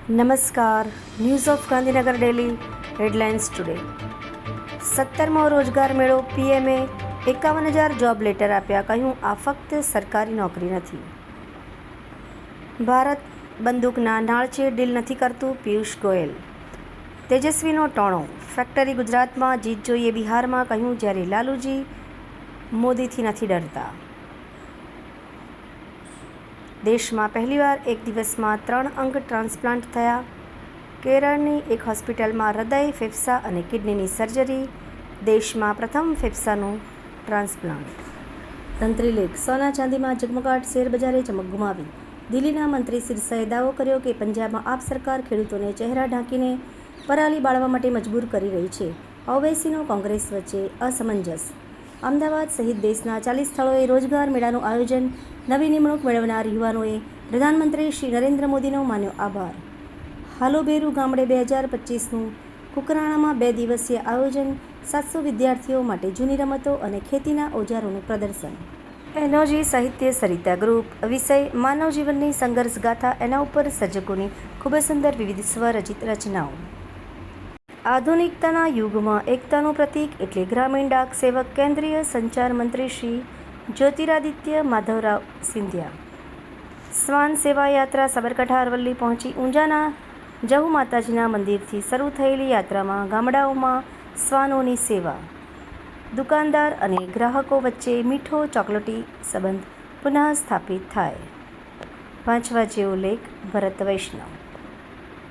નમસ્કાર. News of Gandhinagar daily headlines today. 17મો રોજગાર મેળો. પીએમએ 51,000 જોબ લેટર આપ્યા. કહ્યું, આ ફક્ત સરકારી નોકરી નથી. ભારત બંદૂકના નાળચે ડીલ નથી કરતું. પિયુષ ગોયલ. તેજસ્વીનો ટોણો. ફેક્ટરી ગુજરાતમાં, જીત જોઈએ બિહારમાં. કહ્યું, જ્યારે લાલુજી મોદીથી નથી ડરતા. દેશમાં પહેલીવાર એક દિવસમાં 3 અંગ ટ્રાન્સપ્લાન્ટ થયા. કેરળની એક હોસ્પિટલમાં હૃદય, ફેફસાં અને કિડનીની સર્જરી. દેશમાં પ્રથમ ફેફસાંનું ટ્રાન્સપ્લાન્ટ. તંત્રી લેખ. સોના ચાંદીમાં ઝગમગાટ, શેરબજારે ચમક ગુમાવી. દિલ્હીના મંત્રી સિરસાએ દાવો કર્યો કે પંજાબમાં આપ સરકાર ખેડૂતોને ચહેરા ઢાંકીને પરાલી બાળવા માટે મજબૂર કરી રહી છે. ઓવૈસીનો કોંગ્રેસ વચ્ચે અસમંજસ. અમદાવાદ સહિત દેશના 40 સ્થળોએ રોજગાર મેળાનું આયોજન. નવી નિમણૂક મેળવનાર યુવાનોએ પ્રધાનમંત્રી શ્રી નરેન્દ્ર મોદીનો માન્યો આભાર. હાલોબેરુ ગામડે 2025નું કુકરાણામાં 2 દિવસીય આયોજન. 700 વિદ્યાર્થીઓ માટે જૂની રમતો અને ખેતીના ઓજારોનું પ્રદર્શન. એનોજી સાહિત્ય સરિતા ગ્રુપ. વિષય માનવ જીવનની સંઘર્ષ ગાથા. એના ઉપર સર્જકોની ખૂબ જ સુંદર વિવિધ સ્વરચિત રચનાઓ. આધુનિકતાના યુગમાં એકતાનું પ્રતીક એટલે ગ્રામીણ ડાક સેવક. કેન્દ્રીય સંચાર મંત્રી શ્રી જ્યોતિરાદિત્ય માધવરાવ સિંધિયા. શ્વાન સેવા યાત્રા. સાબરકાંઠા અરવલ્લી પહોંચી. ઊંઝાના જહુ માતાજીના મંદિરથી શરૂ થયેલી યાત્રામાં ગામડાઓમાં શ્વાનોની સેવા. દુકાનદાર અને ગ્રાહકો વચ્ચે મીઠો ચોકલેટી સંબંધ પુનઃ સ્થાપિત થાય. વાંચવા જેવો લેખ. ભરત વૈષ્ણવ.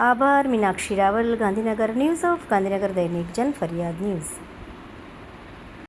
આભાર. મીનાક્ષી રાવલ, ગાંધીનગર. ન્યૂઝ ઓફ ગાંધીનગર દૈનિક જનફરિયાદ ન્યૂઝ.